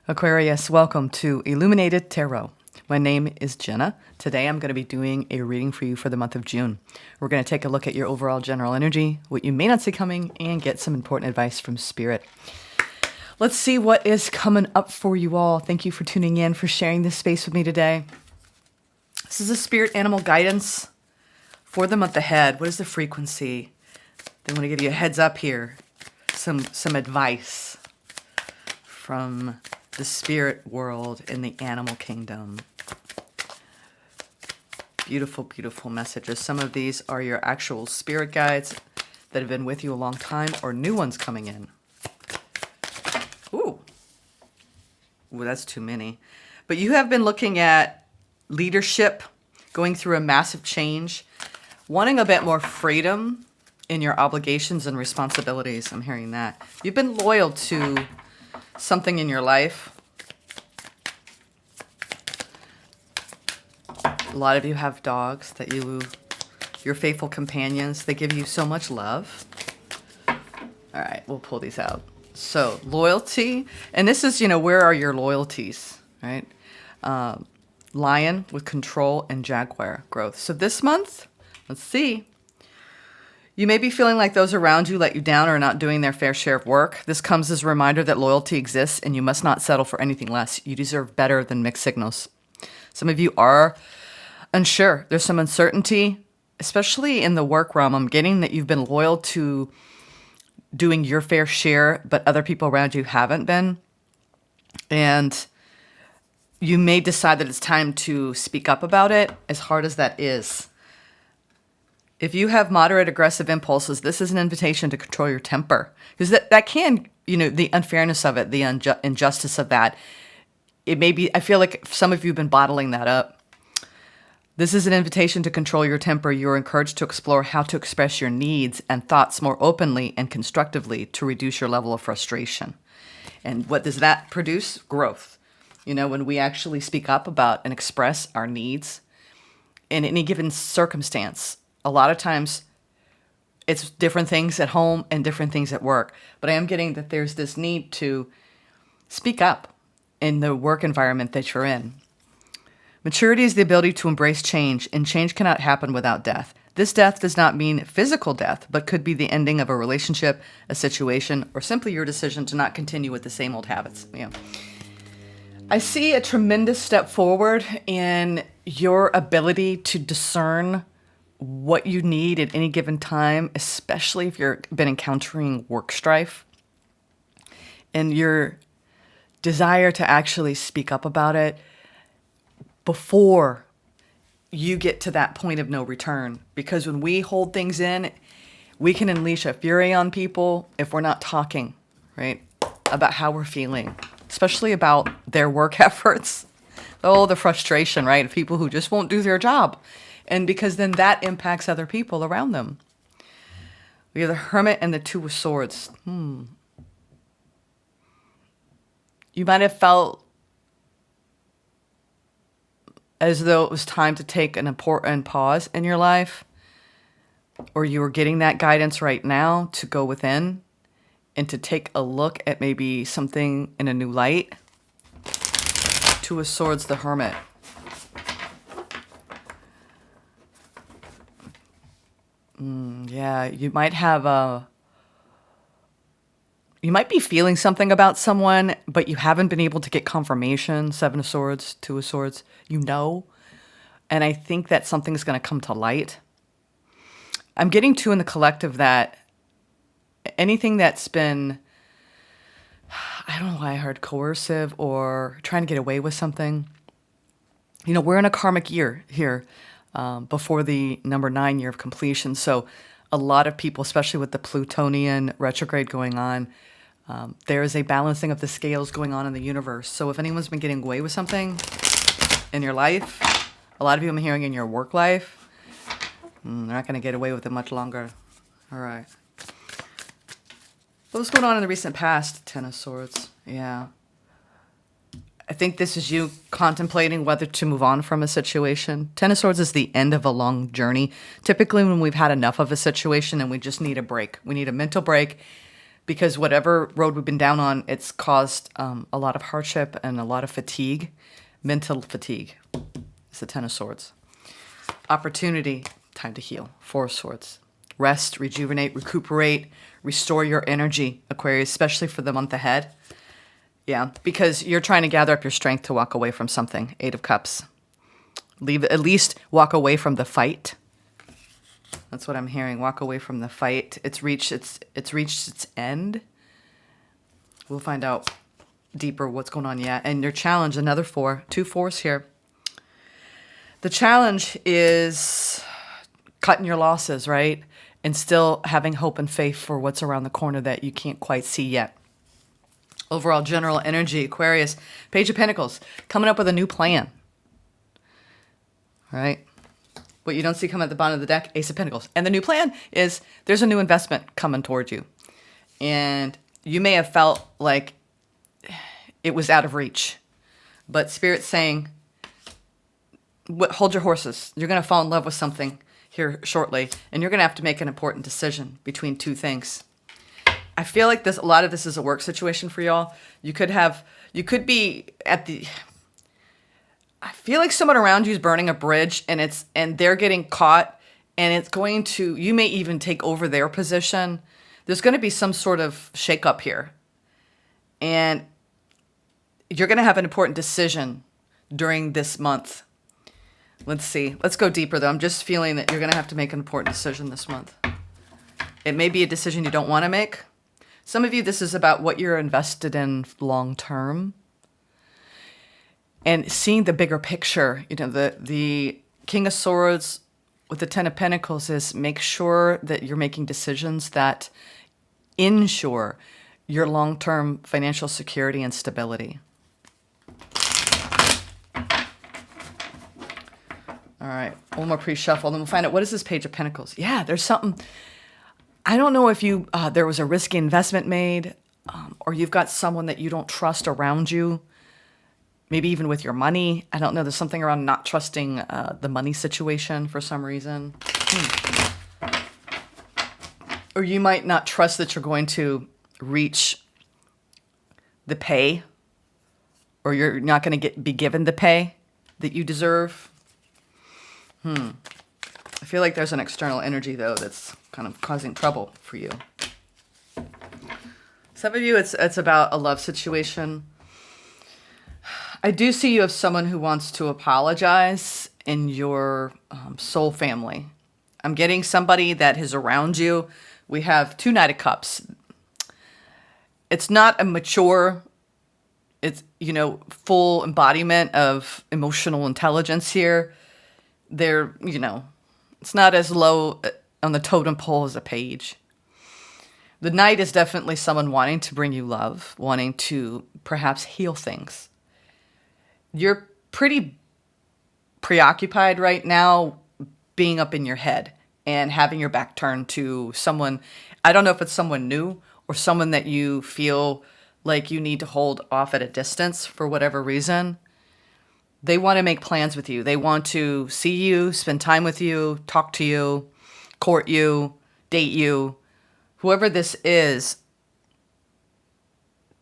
Aquarius, welcome to Illuminated Tarot. My name is Jenna. Today I'm going to be doing a reading for you for the month of June. We're going to take a look at your overall general energy, what you may not see coming, and get some important advice from Spirit. Let's see what is coming up for you all. Thank you for tuning in, for sharing this space with me today. This is a spirit animal guidance for the month ahead. What is the frequency? They want to give you a heads up here. Some advice from the spirit world in the animal kingdom. Beautiful, beautiful messages. Some of these are your actual spirit guides that have been with you a long time, or new ones coming in. Ooh, that's too many. But you have been looking at leadership, going through a massive change, wanting a bit more freedom in your obligations and responsibilities. I'm hearing that. You've been loyal to something in your life. A lot of you have dogs that your faithful companions. They give you so much love. All right, we'll pull these out. So loyalty, and this is, where are your loyalties, right? Lion with control and Jaguar growth. So this month, let's see. You may be feeling like those around you let you down or are not doing their fair share of work. This comes as a reminder that loyalty exists and you must not settle for anything less. You deserve better than mixed signals. Some of you are unsure. There's some uncertainty, especially in the work realm. I'm getting that you've been loyal to doing your fair share, but other people around you haven't been. And you may decide that it's time to speak up about it, as hard as that is. If you have moderate aggressive impulses, this is an invitation to control your temper. Because that can, the unfairness of it, the injustice of that, it may be, I feel like some of you have been bottling that up. This is an invitation to control your temper. You're encouraged to explore how to express your needs and thoughts more openly and constructively to reduce your level of frustration. And what does that produce? Growth. When we actually speak up about and express our needs in any given circumstance, a lot of times it's different things at home and different things at work. But I am getting that there's this need to speak up in the work environment that you're in. Maturity is the ability to embrace change, and change cannot happen without death. This death does not mean physical death, but could be the ending of a relationship, a situation, or simply your decision to not continue with the same old habits. I see a tremendous step forward in your ability to discern what you need at any given time, especially if you've been encountering work strife, and your desire to actually speak up about it before you get to that point of no return. Because when we hold things in, we can unleash a fury on people if we're not talking, right, about how we're feeling, especially about their work efforts. Oh, the frustration, right, of people who just won't do their job. And because then that impacts other people around them. We have the Hermit and the Two of Swords. You might have felt as though it was time to take an important pause in your life, or you were getting that guidance right now to go within and to take a look at maybe something in a new light. Two of Swords, the Hermit. Yeah, you might be feeling something about someone, but you haven't been able to get confirmation. Seven of Swords, Two of Swords, and I think that something's going to come to light. I'm getting to in the collective that anything that's been, I don't know why I heard coercive or trying to get away with something. We're in a karmic year here. Before the number 9 year of completion. So a lot of people, especially with the Plutonian retrograde going on, there is a balancing of the scales going on in the universe. So if anyone's been getting away with something in your life, a lot of you I'm hearing in your work life, they're not going to get away with it much longer. All right. What was going on in the recent past? Ten of Swords. Yeah. I think this is you contemplating whether to move on from a situation. Ten of Swords is the end of a long journey. Typically when we've had enough of a situation and we just need a break. We need a mental break because whatever road we've been down on, it's caused a lot of hardship and a lot of fatigue, mental fatigue. It's the Ten of Swords. Opportunity, time to heal. Four of Swords. Rest, rejuvenate, recuperate, restore your energy, Aquarius, especially for the month ahead. Yeah, because you're trying to gather up your strength to walk away from something. Eight of Cups. At least walk away from the fight. That's what I'm hearing. Walk away from the fight. It's reached its end. We'll find out deeper what's going on yet. And your challenge, another four. Two fours here. The challenge is cutting your losses, right? And still having hope and faith for what's around the corner that you can't quite see yet. Overall general energy, Aquarius, Page of Pentacles, coming up with a new plan. All right? What you don't see coming at the bottom of the deck, Ace of Pentacles. And the new plan is there's a new investment coming towards you. And you may have felt like it was out of reach. But Spirit's saying, hold your horses. You're going to fall in love with something here shortly. And you're going to have to make an important decision between two things. I feel like a lot of this is a work situation for y'all. You could be at the... I feel like someone around you is burning a bridge and they're getting caught, and it's going to, you may even take over their position. There's going to be some sort of shakeup here. And you're going to have an important decision during this month. Let's see. Let's go deeper though. I'm just feeling that you're going to have to make an important decision this month. It may be a decision you don't want to make. Some of you, this is about what you're invested in long term. And seeing the bigger picture, the King of Swords with the Ten of Pentacles is make sure that you're making decisions that ensure your long-term financial security and stability. All right, one more pre-shuffle, then we'll find out what is this Page of Pentacles. Yeah, there's something. I don't know if there was a risky investment made, or you've got someone that you don't trust around you. Maybe even with your money. I don't know. There's something around not trusting the money situation for some reason. Or you might not trust that you're going to reach the pay, or you're not going to be given the pay that you deserve. I feel like there's an external energy, though, that's kind of causing trouble for you. Some of you, it's about a love situation. I do see you have someone who wants to apologize in your soul family. I'm getting somebody that is around you. We have two Knight of Cups. It's not a mature, it's, full embodiment of emotional intelligence here. It's not as low on the totem pole as a page. The Knight is definitely someone wanting to bring you love, wanting to perhaps heal things. You're pretty preoccupied right now being up in your head and having your back turned to someone. I don't know if it's someone new or someone that you feel like you need to hold off at a distance for whatever reason. They want to make plans with you. They want to see you, spend time with you, talk to you, court you, date you. Whoever this is,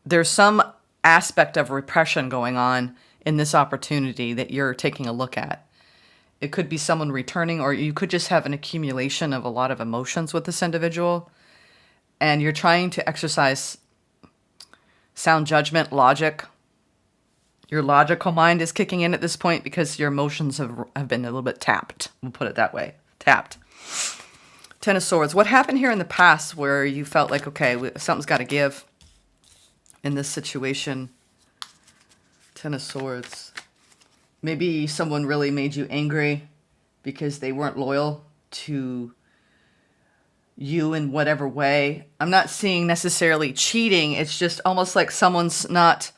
there's some aspect of repression going on in this opportunity that you're taking a look at. It could be someone returning, or you could just have an accumulation of a lot of emotions with this individual, and you're trying to exercise sound judgment, logic. Your logical mind is kicking in at this point because your emotions have been a little bit tapped. We'll put it that way. Tapped. Ten of Swords. What happened here in the past where you felt like, okay, something's got to give in this situation? Ten of Swords. Maybe someone really made you angry because they weren't loyal to you in whatever way. I'm not seeing necessarily cheating. It's just almost like someone's not,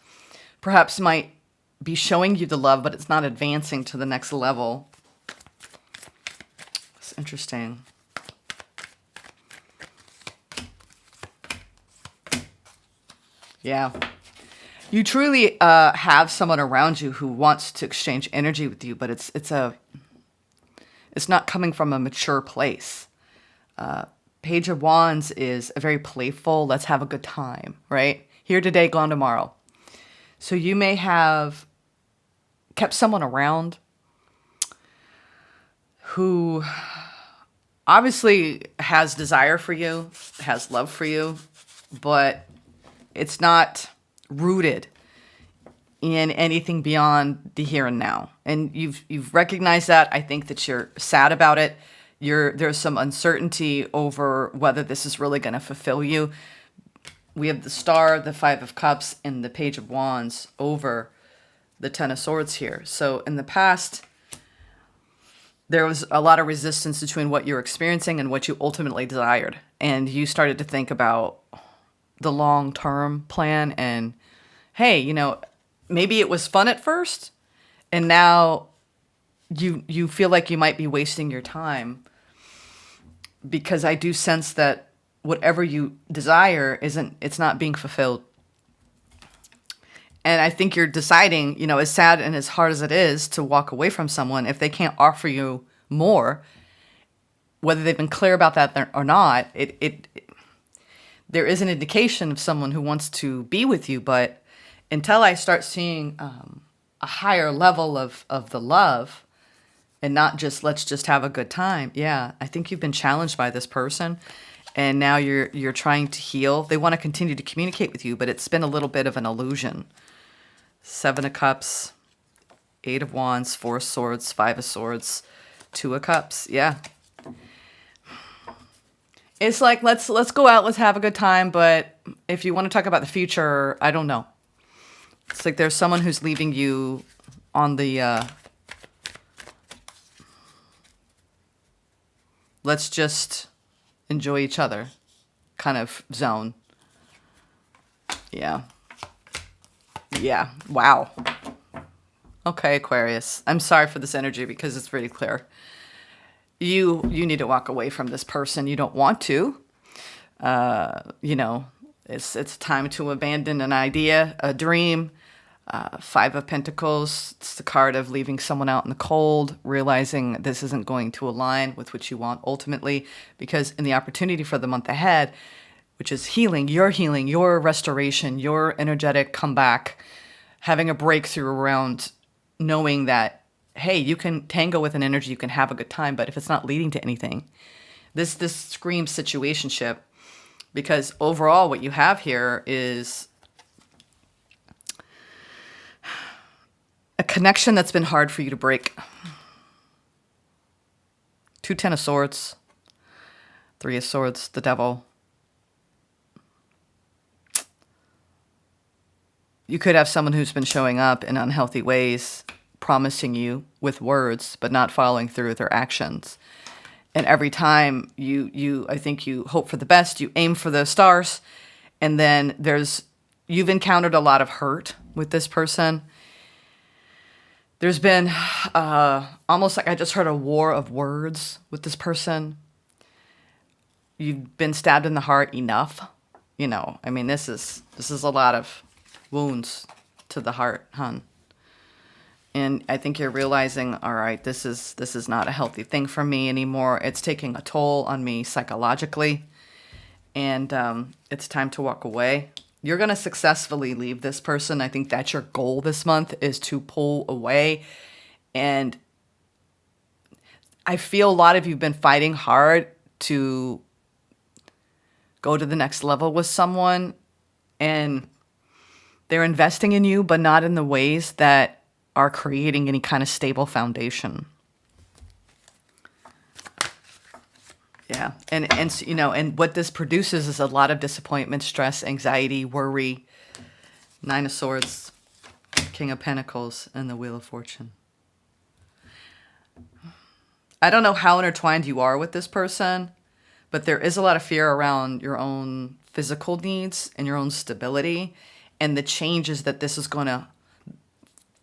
perhaps might be showing you the love, but it's not advancing to the next level. It's interesting. Yeah. You truly have someone around you who wants to exchange energy with you, but it's not coming from a mature place. Page of Wands is a very playful, let's have a good time, right? Here today, gone tomorrow. So you may have kept someone around who obviously has desire for you, has love for you, but it's not rooted in anything beyond the here and now. And you've recognized that. I think that you're sad about it. There's some uncertainty over whether this is really going to fulfill you. We have the Star, the Five of Cups, and the Page of Wands over the Ten of Swords here. So in the past, there was a lot of resistance between what you're experiencing and what you ultimately desired. And you started to think about the long-term plan and, hey, you know, maybe it was fun at first, and now you feel like you might be wasting your time, because I do sense that whatever you desire it's not being fulfilled. And I think you're deciding, you know, as sad and as hard as it is to walk away from someone, if they can't offer you more, whether they've been clear about that or not, there is an indication of someone who wants to be with you. But until I start seeing a higher level of the love, and not just let's just have a good time. Yeah, I think you've been challenged by this person, and now you're trying to heal. They want to continue to communicate with you, but it's been a little bit of an illusion. Seven of Cups, Eight of Wands, Four of Swords, Five of Swords, Two of Cups. Yeah. It's like, let's go out, let's have a good time, but if you want to talk about the future, I don't know. It's like there's someone who's leaving you on the let's just enjoy each other kind of zone. Yeah. Yeah. Wow. Okay, Aquarius. I'm sorry for this energy because it's really clear. You need to walk away from this person. You don't want to. You know, it's time to abandon an idea, a dream. Five of Pentacles, it's the card of leaving someone out in the cold, realizing this isn't going to align with what you want ultimately, because in the opportunity for the month ahead, which is healing, your restoration, your energetic comeback, having a breakthrough around knowing that, hey, you can tango with an energy, you can have a good time, but if it's not leading to anything, this screams situationship, because overall what you have here is a connection that's been hard for you to break. Two Ten of Swords, Three of Swords, the Devil. You could have someone who's been showing up in unhealthy ways, promising you with words, but not following through with their actions. And every time I think you hope for the best, you aim for the stars, and then you've encountered a lot of hurt with this person. There's been almost like I just heard a war of words with this person. You've been stabbed in the heart enough. You know, I mean, this is a lot of wounds to the heart, hon. And I think you're realizing, all right, this is not a healthy thing for me anymore. It's taking a toll on me psychologically. And it's time to walk away. You're going to successfully leave this person. I think that's your goal this month, is to pull away. And I feel a lot of you've been fighting hard to go to the next level with someone. And they're investing in you, but not in the ways that are creating any kind of stable foundation. Yeah, and you know, and what this produces is a lot of disappointment, stress, anxiety, worry. Nine of Swords, King of Pentacles, and the Wheel of Fortune. I don't know how intertwined you are with this person, but there is a lot of fear around your own physical needs and your own stability, and the changes that this is going to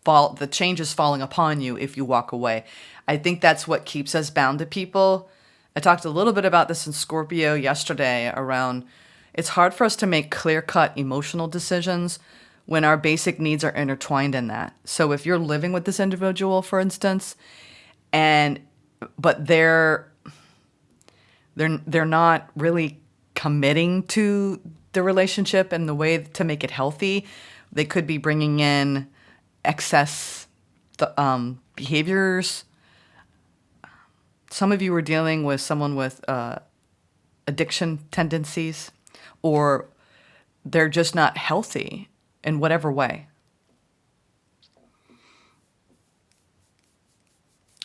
the changes falling upon you if you walk away. I think that's what keeps us bound to people. I talked a little bit about this in Scorpio yesterday around it's hard for us to make clear-cut emotional decisions when our basic needs are intertwined in that. So if you're living with this individual, for instance, but they're They're not really committing to the relationship and the way to make it healthy. They could be bringing in excess behaviors. Some of you are dealing with someone with addiction tendencies, or they're just not healthy in whatever way.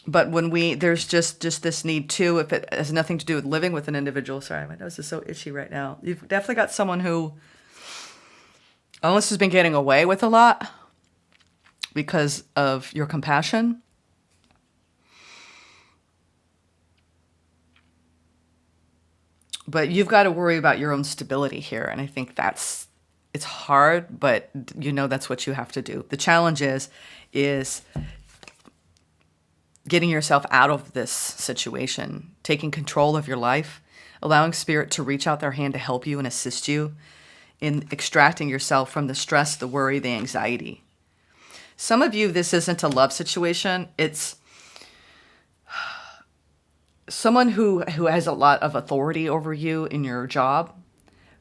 But when there's just this need too, if it has nothing to do with living with an individual. Sorry, my nose is so itchy right now. You've definitely got someone who almost has been getting away with a lot because of your compassion. But you've got to worry about your own stability here. And I think it's hard, but that's what you have to do. The challenge is getting yourself out of this situation, taking control of your life, allowing Spirit to reach out their hand to help you and assist you in extracting yourself from the stress, the worry, the anxiety. Some of you, this isn't a love situation. It's someone who has a lot of authority over you in your job,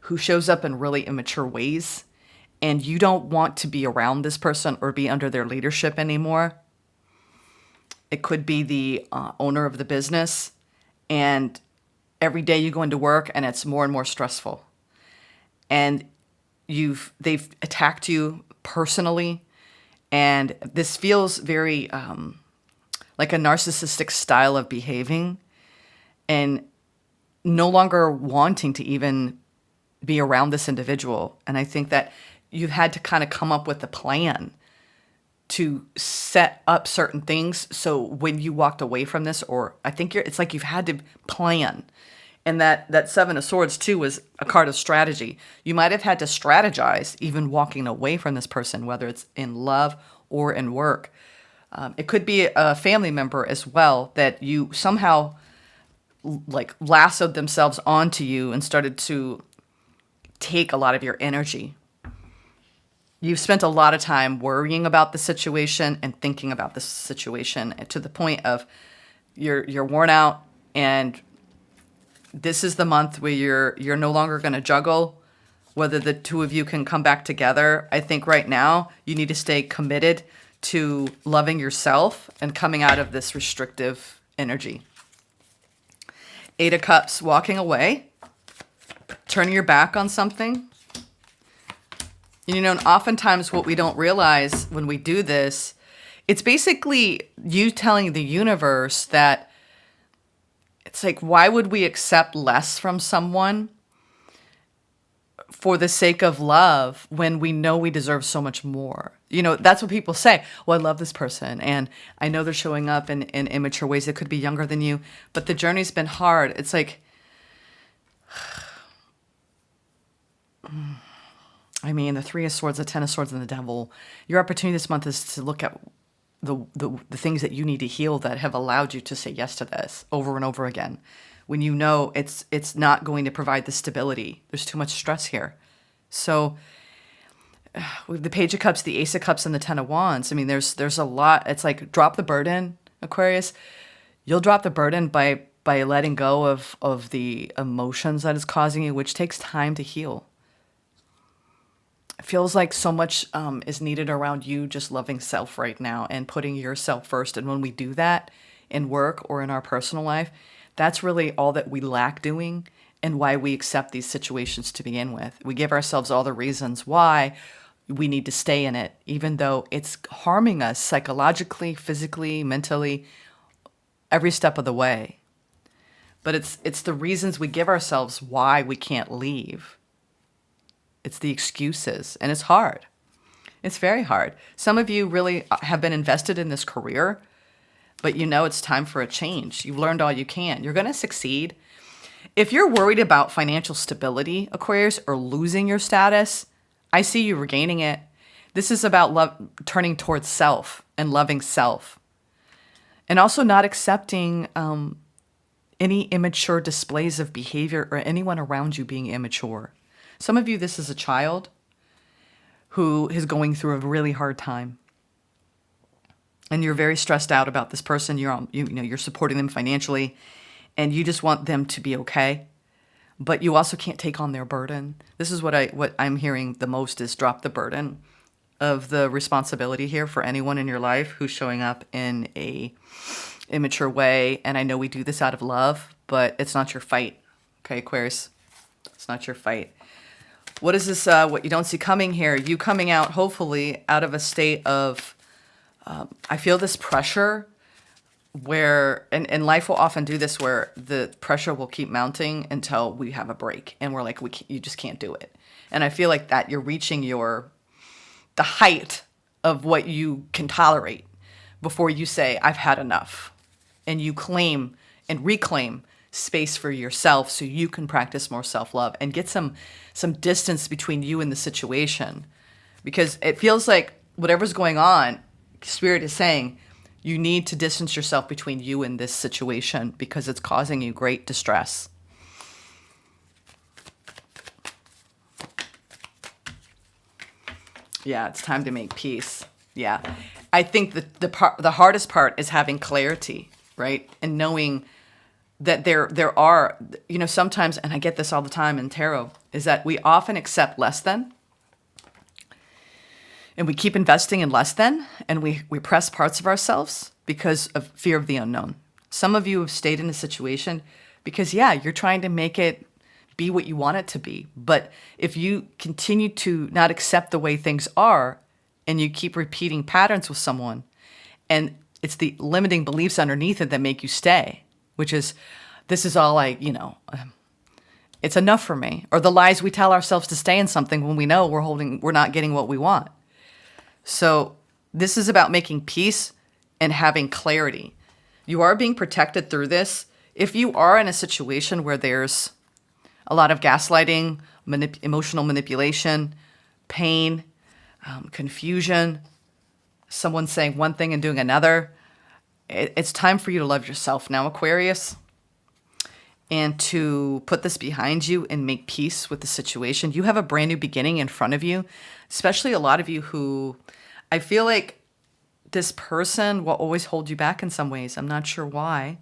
who shows up in really immature ways, and you don't want to be around this person or be under their leadership anymore. It could be the owner of the business, and every day you go into work and it's more and more stressful. And they've attacked you personally, and this feels very like a narcissistic style of behaving, and no longer wanting to even be around this individual. And I think that you've had to kind of come up with a plan to set up certain things. So when you walked away from this, or I think it's like you've had to plan. And that Seven of Swords too was a card of strategy. You might have had to strategize even walking away from this person, whether it's in love or in work. It could be a family member as well that you somehow like lassoed themselves onto you and started to take a lot of your energy. You've spent a lot of time worrying about the situation and thinking about the situation to the point of you're worn out, and this is the month where you're no longer going to juggle whether the two of you can come back together. I think right now you need to stay committed to loving yourself and coming out of this restrictive energy. Eight of Cups, walking away, turning your back on something. And oftentimes what we don't realize when we do this, it's basically you telling the universe that it's like, why would we accept less from someone for the sake of love when we know we deserve so much more? That's what people say. Well, I love this person, and I know they're showing up in immature ways. They could be younger than you, but the journey's been hard. It's like, the Three of Swords, the Ten of Swords, and the Devil. Your opportunity this month is to look at the things that you need to heal that have allowed you to say yes to this over and over again. When you know it's not going to provide the stability. There's too much stress here. So with the Page of Cups, the Ace of Cups, and the Ten of Wands, there's a lot. It's like drop the burden, Aquarius. You'll drop the burden by letting go of the emotions that is causing you, which takes time to heal. It feels like so much is needed around you just loving self right now and putting yourself first. And when we do that in work or in our personal life, that's really all that we lack doing, and why we accept these situations to begin with. We give ourselves all the reasons why we need to stay in it, even though it's harming us psychologically, physically, mentally, every step of the way. But it's the reasons we give ourselves why we can't leave. It's the excuses, and it's hard. It's very hard. Some of you really have been invested in this career, but it's time for a change. You've learned all you can. You're going to succeed. If you're worried about financial stability, Aquarius, or losing your status, I see you regaining it. This is about turning towards self and loving self. And also not accepting any immature displays of behavior or anyone around you being immature. Some of you, this is a child who is going through a really hard time, and you're very stressed out about this person. You're supporting them financially, and you just want them to be okay, but you also can't take on their burden. This is what I'm hearing the most is drop the burden of the responsibility here for anyone in your life who's showing up in a immature way. And I know we do this out of love, but it's not your fight. Okay, Aquarius, it's not your fight. What is this, what you don't see coming here? You coming out, hopefully, out of a state of, I feel this pressure where, and life will often do this, where the pressure will keep mounting until we have a break. And we're like, you just can't do it. And I feel like that you're reaching the height of what you can tolerate before you say, I've had enough. And you claim and reclaim space for yourself so you can practice more self-love and get some distance between you and the situation. Because it feels like whatever's going on, Spirit is saying, you need to distance yourself between you and this situation because it's causing you great distress. Yeah, it's time to make peace. Yeah. I think the hardest part is having clarity, right? And knowing that there are, sometimes, and I get this all the time in tarot, is that we often accept less than, and we keep investing in less than, and we repress parts of ourselves because of fear of the unknown. Some of you have stayed in a situation because, you're trying to make it be what you want it to be. But if you continue to not accept the way things are, and you keep repeating patterns with someone, and it's the limiting beliefs underneath it that make you stay, which is, this is all it's enough for me. Or the lies we tell ourselves to stay in something when we know we're not getting what we want. So this is about making peace and having clarity. You are being protected through this. If you are in a situation where there's a lot of gaslighting, emotional manipulation, pain, confusion, someone saying one thing and doing another, it's time for you to love yourself now, Aquarius, and to put this behind you and make peace with the situation. You have a brand new beginning in front of you, especially a lot of you who I feel like this person will always hold you back in some ways. I'm not sure why.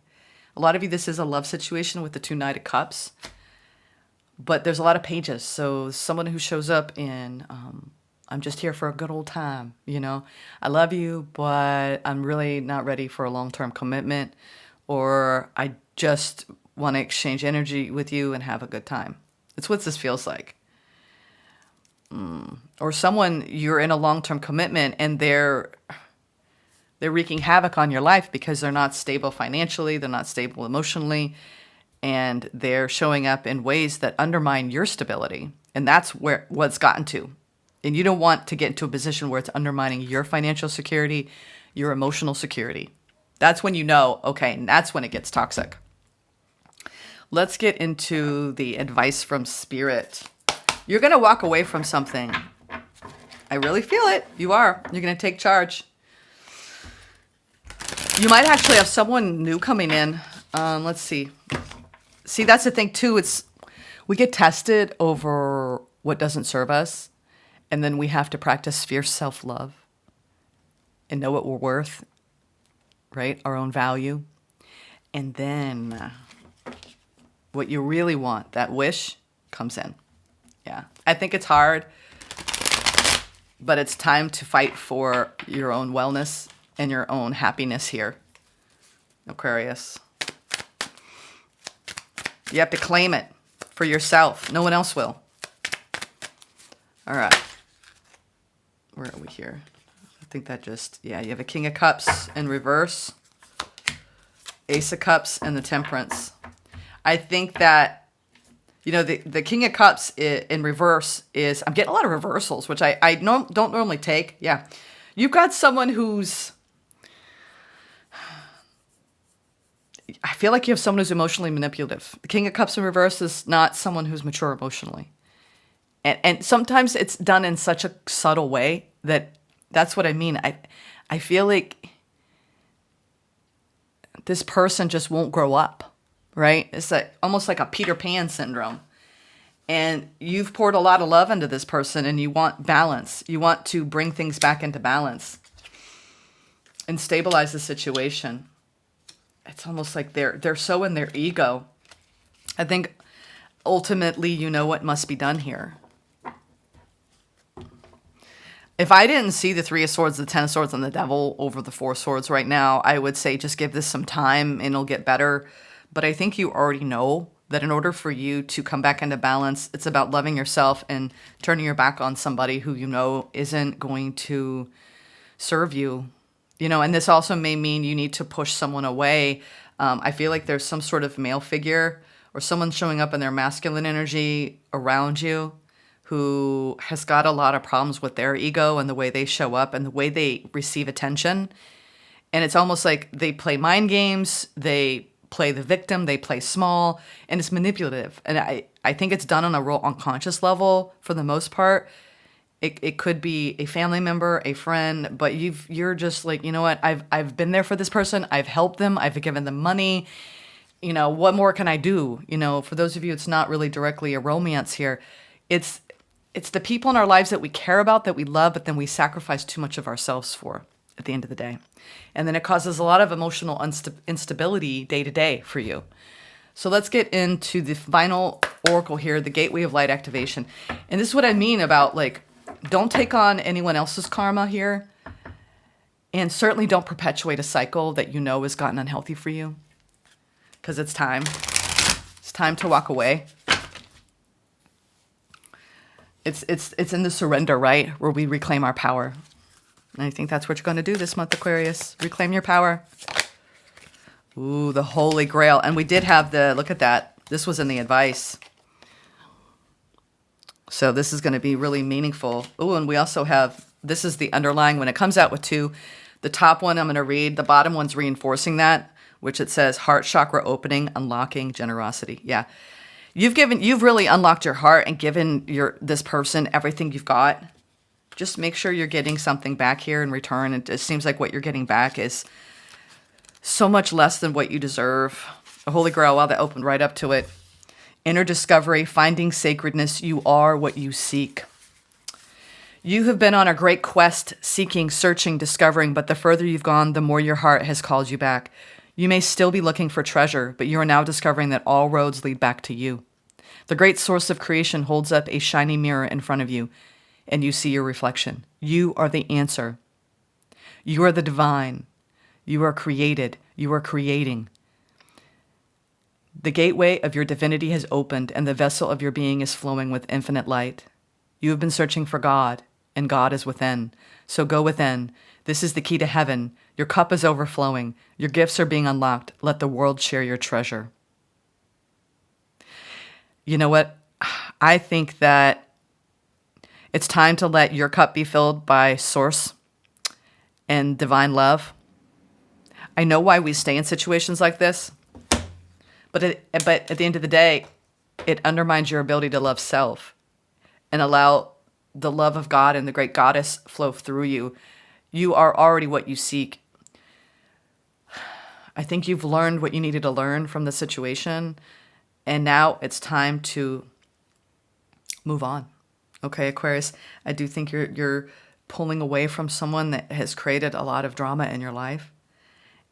A lot of you, this is a love situation with the 2 Knight of Cups. But there's a lot of pages. So someone who shows up in, I'm just here for a good old time, I love you, but I'm really not ready for a long-term commitment. Or I just want to exchange energy with you and have a good time. It's what this feels like. Or someone, you're in a long-term commitment and they're wreaking havoc on your life because they're not stable financially, they're not stable emotionally, and they're showing up in ways that undermine your stability. And that's what's gotten to. And you don't want to get into a position where it's undermining your financial security, your emotional security. That's when you know, okay, and that's when it gets toxic. Let's get into the advice from Spirit. You're going to walk away from something. I really feel it. You are. You're going to take charge. You might actually have someone new coming in. Let's see. See, that's the thing too. We get tested over what doesn't serve us, and then we have to practice fierce self-love and know what we're worth, right? Our own value. And then what you really want, that wish, comes in. Yeah. I think it's hard, but it's time to fight for your own wellness and your own happiness here, Aquarius. You have to claim it for yourself. No one else will. All right. Where are we here? I think that you have a King of Cups in reverse, Ace of Cups, and the Temperance. I think that, the King of Cups in reverse is, I'm getting a lot of reversals, which I don't normally take. Yeah. You've got someone who's, I feel like you have someone who's emotionally manipulative. The King of Cups in reverse is not someone who's mature emotionally. And sometimes it's done in such a subtle way that's what I mean. I feel like this person just won't grow up, right? It's almost like a Peter Pan syndrome. And you've poured a lot of love into this person and you want balance. You want to bring things back into balance and stabilize the situation. it's almost like they're so in their ego. I think ultimately you know what must be done here. If I didn't see the Three of Swords, the Ten of Swords, and the Devil over the Four of Swords right now, I would say just give this some time and it'll get better. But I think you already know that in order for you to come back into balance, it's about loving yourself and turning your back on somebody who you know isn't going to serve you. You know, and this also may mean you need to push someone away. I feel like there's some sort of male figure or someone showing up in their masculine energy around you who has got a lot of problems with their ego and the way they show up and the way they receive attention. And it's almost like they play mind games, they play the victim, they play small, and it's manipulative. And I think it's done on a real unconscious level for the most part. It could be a family member, a friend, but you're just like, you know what, I've been there for this person, I've helped them, I've given them money. You know, what more can I do? You know, for those of you, it's not really directly a romance here. It's the people in our lives that we care about, that we love, but then we sacrifice too much of ourselves for at the end of the day. And then it causes a lot of emotional instability day to day for you. So let's get into the final oracle here, the Gateway of Light activation. And this is what I mean about, like, don't take on anyone else's karma here. And certainly don't perpetuate a cycle that you know has gotten unhealthy for you. Because it's time. It's time to walk away. It's in the surrender, right? Where we reclaim our power. And I think that's what you're going to do this month, Aquarius. Reclaim your power. Ooh, the Holy Grail. And we did have look at that. This was in the advice. So this is going to be really meaningful. Ooh, and we also have, this is the underlying, when it comes out with two, the top one I'm going to read, the bottom one's reinforcing that, which it says heart chakra opening, unlocking generosity. Yeah. You've really unlocked your heart and given this person everything you've got. Just make sure you're getting something back here in return. It seems like what you're getting back is so much less than what you deserve. The Holy Grail, wow, that opened right up to it. Inner discovery, finding sacredness. You are what you seek. You have been on a great quest, seeking, searching, discovering, but the further you've gone, the more your heart has called you back. You may still be looking for treasure, but you are now discovering that all roads lead back to you. The great source of creation holds up a shiny mirror in front of you, and you see your reflection. You are the answer. You are the divine. You are created. You are creating. The gateway of your divinity has opened, and the vessel of your being is flowing with infinite light. You have been searching for God, and God is within. So go within. This is the key to heaven. Your cup is overflowing. Your gifts are being unlocked. Let the world share your treasure. You know what? I think that it's time to let your cup be filled by source and divine love. I know why we stay in situations like this, but at the end of the day, it undermines your ability to love self and allow the love of God and the great goddess flow through you. You are already what you seek. I think you've learned what you needed to learn from the situation, and now it's time to move on. Okay, Aquarius, I do think you're pulling away from someone that has created a lot of drama in your life.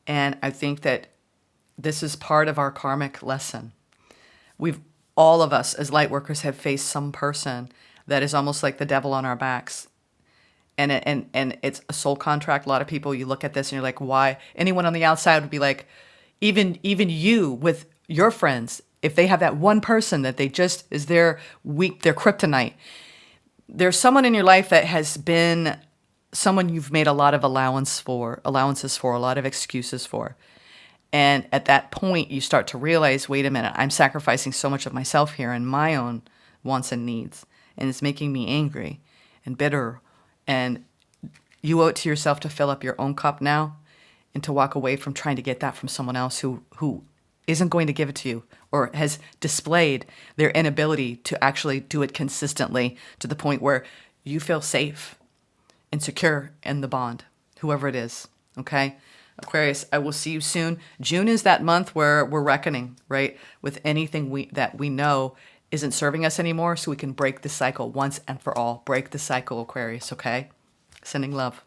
And I think that this is part of our karmic lesson. All of us as light workers have faced some person that is almost like the devil on our backs. And it's a soul contract. A lot of people, you look at this and you're like, why? Anyone on the outside would be like, even you with your friends, if they have that one person that they just is their kryptonite. There's someone in your life that has been someone you've made a lot of allowances for, a lot of excuses for. And at that point, you start to realize, wait a minute, I'm sacrificing so much of myself here and my own wants and needs. And it's making me angry and bitter. And you owe it to yourself to fill up your own cup now and to walk away from trying to get that from someone else who isn't going to give it to you or has displayed their inability to actually do it consistently to the point where you feel safe and secure in the bond, whoever it is, okay? Aquarius, I will see you soon. June is that month where we're reckoning, right, with anything that we know isn't serving us anymore, so we can break the cycle once and for all. Break the cycle, Aquarius, okay? Sending love.